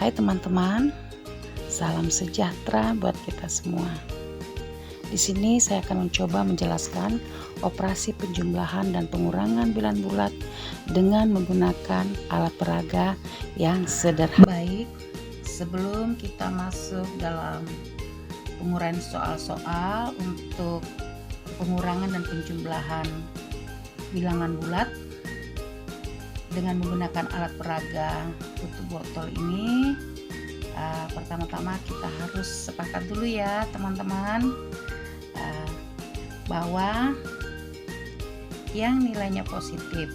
Hai teman-teman, salam sejahtera buat kita semua. Di sini saya akan mencoba menjelaskan operasi penjumlahan dan pengurangan bilangan bulat dengan menggunakan alat peraga yang sederhana. Baik, sebelum kita masuk dalam penguraian soal-soal untuk pengurangan dan penjumlahan bilangan bulat dengan menggunakan alat peraga tutup botol ini, pertama-tama kita harus sepakat dulu ya teman-teman, bahwa yang nilainya positif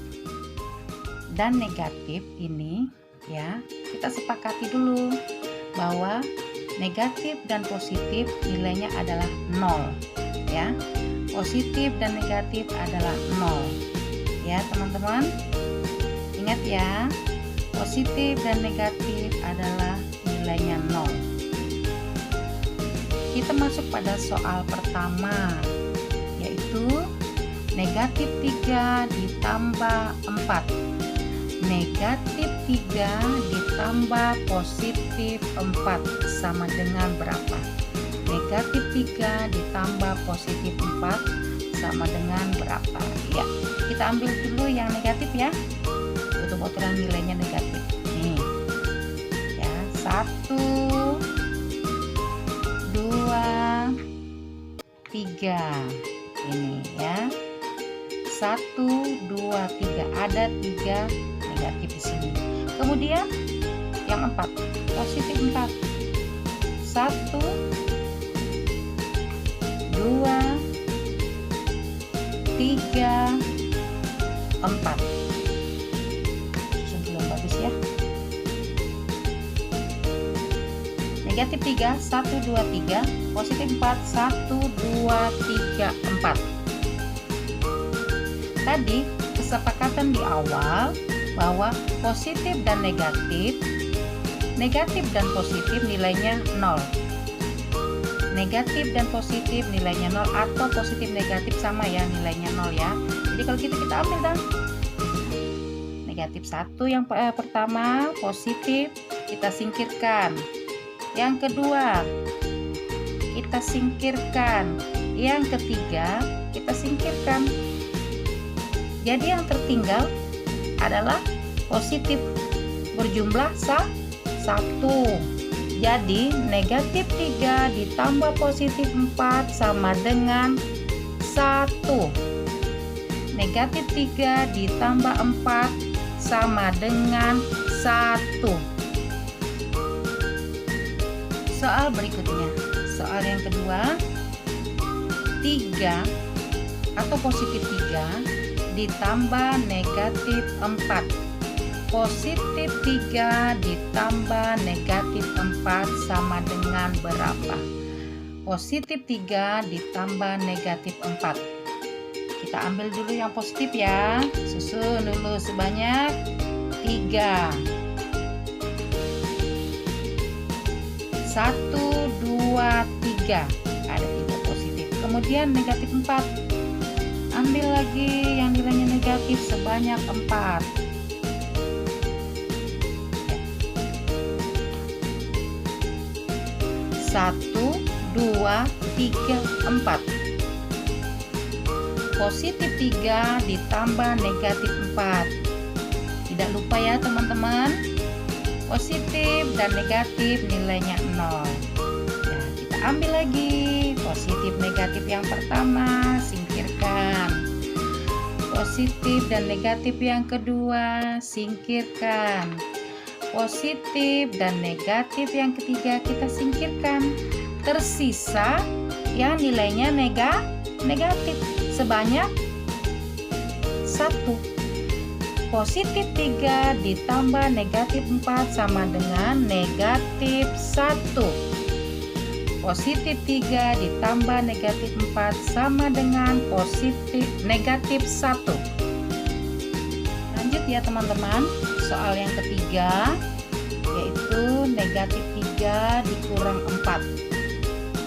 dan negatif ini ya, kita sepakati dulu bahwa negatif dan positif nilainya adalah 0 ya. Positif dan negatif adalah 0 ya teman-teman. Ingat ya, positif dan negatif adalah nilainya 0. Kita masuk pada soal pertama, yaitu negatif 3 ditambah 4. Negatif 3 ditambah positif 4 sama dengan berapa? Negatif 3 ditambah positif 4 sama dengan berapa? Ya, kita ambil dulu yang negatif ya. Tutup botolan nilainya negatif. Nih. Ya, 1 2 3. Ini ya. 1 2 3, ada 3 negatif di sini. Kemudian yang 4, positif 4. 1 2 3 4. Belum bagus ya. Negatif 3, 1 2 3, positif 4, 1 2 3 4. Tadi kesepakatan di awal bahwa positif dan negatif dan positif nilainya 0. Negatif dan positif nilainya 0 atau positif negatif sama ya, nilainya 0 ya. Jadi kalau gitu kita ambil dan negatif 1 yang pertama positif kita singkirkan. Yang kedua kita singkirkan. Yang ketiga kita singkirkan. Jadi yang tertinggal adalah positif berjumlah 1. Jadi negatif 3 ditambah positif 4 sama dengan 1. Negatif 3 ditambah 4 sama dengan 1. Soal berikutnya, soal yang kedua, 3 atau positif 3 ditambah negatif 4. Positif 3 ditambah negatif 4 sama dengan berapa? Positif 3 ditambah negatif 4. Kita ambil dulu yang positif ya. Susun dulu sebanyak 3. 1 2 3. Ada 3 positif. Kemudian negatif 4. Ambil lagi yang nilainya negatif sebanyak 4. 1 2 3 4. Positif 3 ditambah negatif 4. Tidak lupa ya teman-teman, positif dan negatif nilainya 0 ya. Kita ambil lagi positif negatif yang pertama, singkirkan. Positif dan negatif yang kedua, singkirkan. Positif dan negatif yang ketiga kita singkirkan. Tersisa yang nilainya negatif sebanyak 1. Positif 3 ditambah negatif 4 sama dengan negatif 1. Positif 3 ditambah negatif 4 sama dengan negatif 1. Lanjut ya teman-teman, soal yang ketiga, yaitu negatif 3 dikurang 4.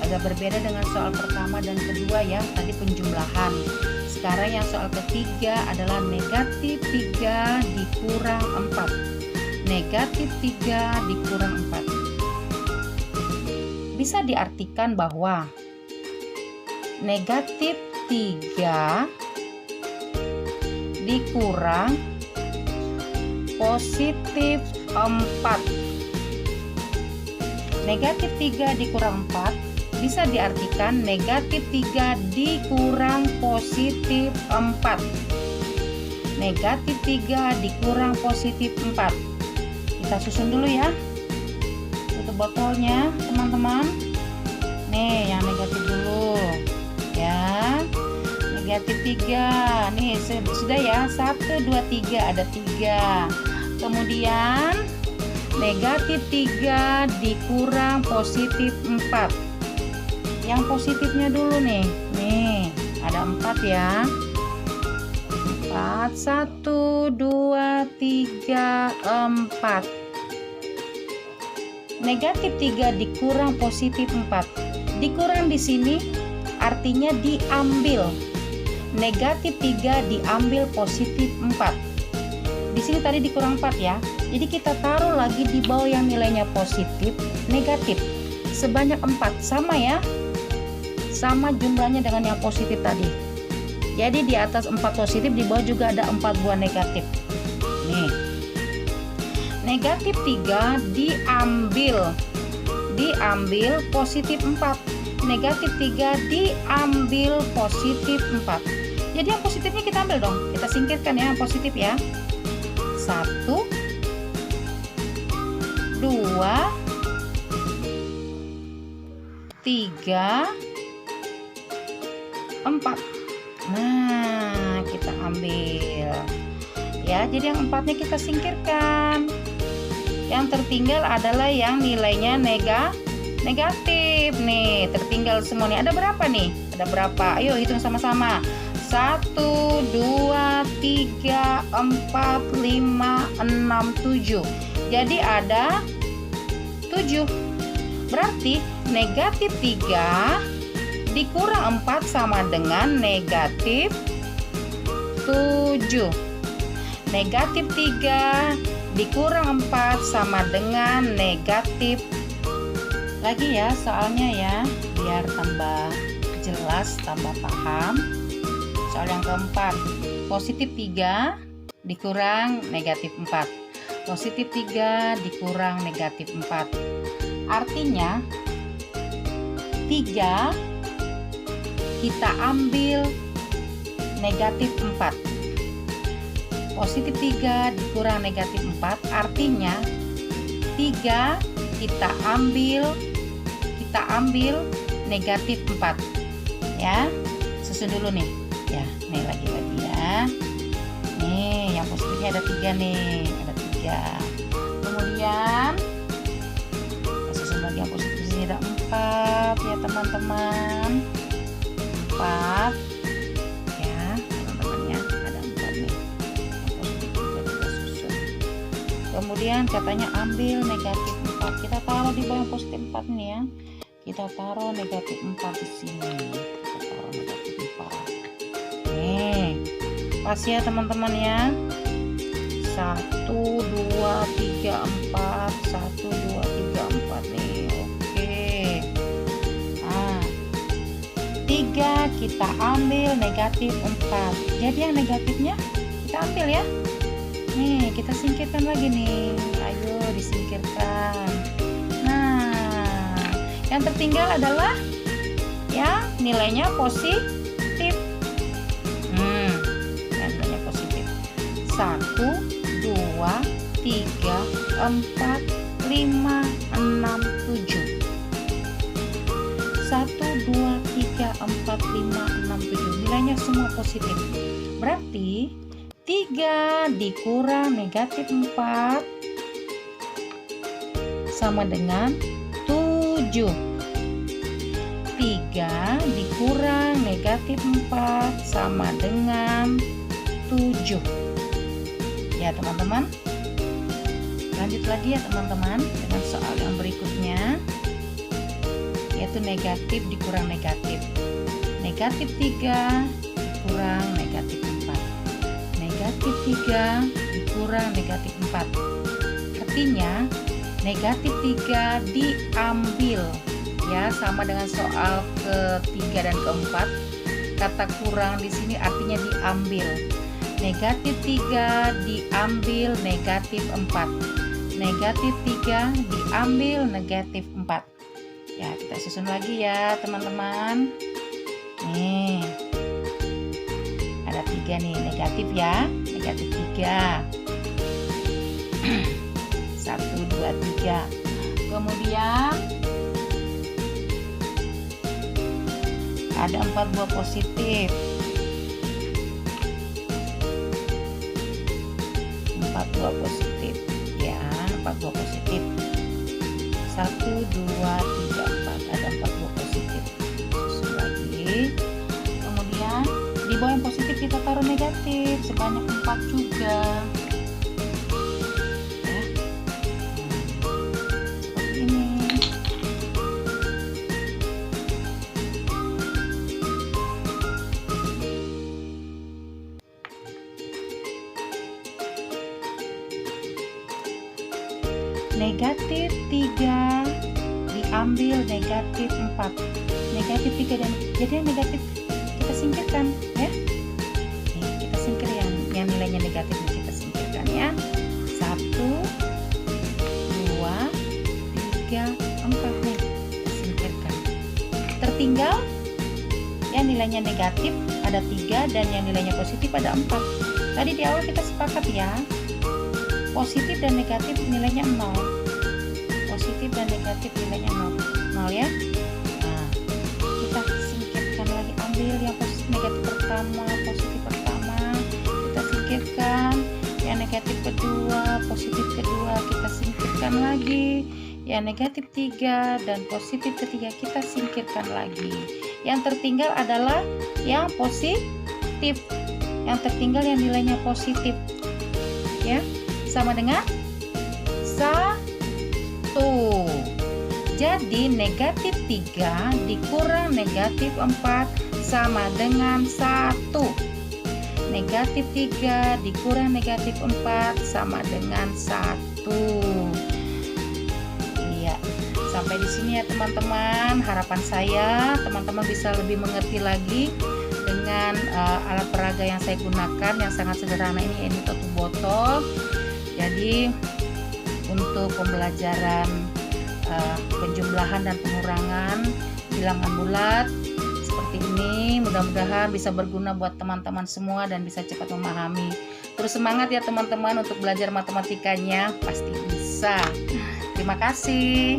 Agak berbeda dengan soal pertama dan kedua ya, tadi penjumlahan. Sekarang yang soal ketiga adalah negatif 3 dikurang 4. negatif 3 dikurang 4. Bisa diartikan bahwa negatif 3 dikurang positif 4. Negatif 3 dikurang 4 bisa diartikan negatif 3 dikurang positif 4. Negatif 3 dikurang positif 4. Kita susun dulu ya. Tutup botolnya teman-teman. Nih yang negatif dulu ya. Negatif 3. Nih sudah ya. 1, 2, 3 ada 3. Kemudian negatif 3 dikurang positif 4. Yang positifnya dulu nih. Nih ada 4 ya. 4, 1, 2, 3, 4. Negatif 3 dikurang positif 4. Dikurang di sini artinya diambil. Negatif 3 diambil positif 4. Di sini tadi dikurang 4 ya. Jadi kita taruh lagi di bawah yang nilainya positif, negatif. Sebanyak 4 sama ya. Sama jumlahnya dengan yang positif tadi. Jadi di atas 4 positif, di bawah juga ada 4 buah negatif. Nih. Negatif 3 diambil positif 4. Negatif 3 diambil positif 4. Jadi yang positifnya kita ambil dong. Kita singkirkan ya yang positif ya. 1, 2, 3, 4. Nah, kita ambil ya. Jadi yang 4-nya kita singkirkan. Yang tertinggal adalah yang nilainya negatif. Nih, tertinggal semua nih. Ada berapa nih? Ada berapa? Ayo hitung sama-sama. 1, 2, 3, 4, 5, 6, 7. Jadi ada 7. Berarti negatif 3 dikurang 4 sama dengan negatif 7. Negatif 3 dikurang 4 sama dengan negatif. Lagi ya soalnya ya, biar tambah jelas, tambah paham. Soal yang keempat, positif 3 dikurang negatif 4. Positif 3 dikurang negatif 4. Artinya 3 kita ambil negatif 4. Positif 3 dikurang negatif 4 artinya 3 kita ambil negatif 4 ya. Susun dulu nih ya. Nih lagi-lagi ya. Nih yang positifnya ada 3 nih, ada 3. Kemudian susun lagi yang positif, di sini ada 4 ya teman-teman. 4 ya teman-teman ya, ada 4 nih yang positif juga kita susun. Kemudian katanya ambil negatif 4, kita taruh di bawah yang positif 4 nih ya. Kita taruh negatif 4 di sini. Kita taruh negatif 4 nih, pas ya teman-teman ya. 1, 2, 3, 4 1, 2, 3, 4 nih. Oke. Nah 3 kita ambil negatif 4. Jadi yang negatifnya kita ambil ya. Nih kita singkirkan lagi nih. Ayo disingkirkan. Nah yang tertinggal adalah yang nilainya positif. Yang nilainya positif. 1, 2, 3, 4, 5, 6, 7. 1, 2, 3, 4, 5, 6, 7. Nilainya semua positif. Berarti 3 dikurang negatif 4 sama dengan 7. 3 dikurang negatif 4 sama dengan 7. Ya teman-teman, lanjut lagi ya teman-teman dengan soal yang berikutnya, yaitu negatif dikurang negatif. Negatif 3 dikurang negatif 4. Negatif 3 dikurang negatif 4. artinya negatif 3 diambil. Ya, sama dengan soal ketiga dan keempat. Kata kurang di sini artinya diambil. Negatif 3 diambil negatif 4. Negatif 3 diambil negatif 4. Ya, kita susun lagi ya teman-teman. Nih, ada 3 nih, negatif ya. Negatif 3. 1, 2, 3. Kemudian ada 4 buah positif. 4 buah positif. Ya, 4 buah positif. 1, 2, 3, 4. Ada 4 buah positif. Susun lagi. Kemudian di bawah yang positif kita taruh negatif sebanyak 4 juga. Negatif 3 diambil negatif 4. Negatif 3 dan jadi yang negatif kita singkirkan ya. Nih, kita singkir yang nilainya negatif kita singkirkan ya. 1, 2, 3, 4 nih kita singkirkan. Tertinggal yang nilainya negatif ada 3 dan yang nilainya positif ada 4. Tadi di awal kita sepakat ya. Positif dan negatif nilainya 0. Positif dan negatif nilainya 0 ya. Nah, kita singkirkan lagi, ambil yang positif negatif pertama, positif pertama, kita singkirkan. Yang negatif kedua, positif kedua, kita singkirkan lagi. Yang negatif 3 dan positif ketiga kita singkirkan lagi. Yang tertinggal adalah yang positif. Yang tertinggal yang nilainya positif. Ya. Sama dengan 1. Jadi negatif 3 dikurang negatif 4 sama dengan 1. Negatif 3 dikurang negatif 4 sama dengan 1. Iya, sampai di sini ya teman-teman. Harapan saya teman-teman bisa lebih mengerti lagi dengan alat peraga yang saya gunakan yang sangat sederhana ini, yaitu tutup botol. Jadi untuk pembelajaran penjumlahan dan pengurangan bilangan bulat seperti ini, mudah-mudahan bisa berguna buat teman-teman semua dan bisa cepat memahami. Terus semangat ya teman-teman untuk belajar matematikanya, pasti bisa. Terima kasih.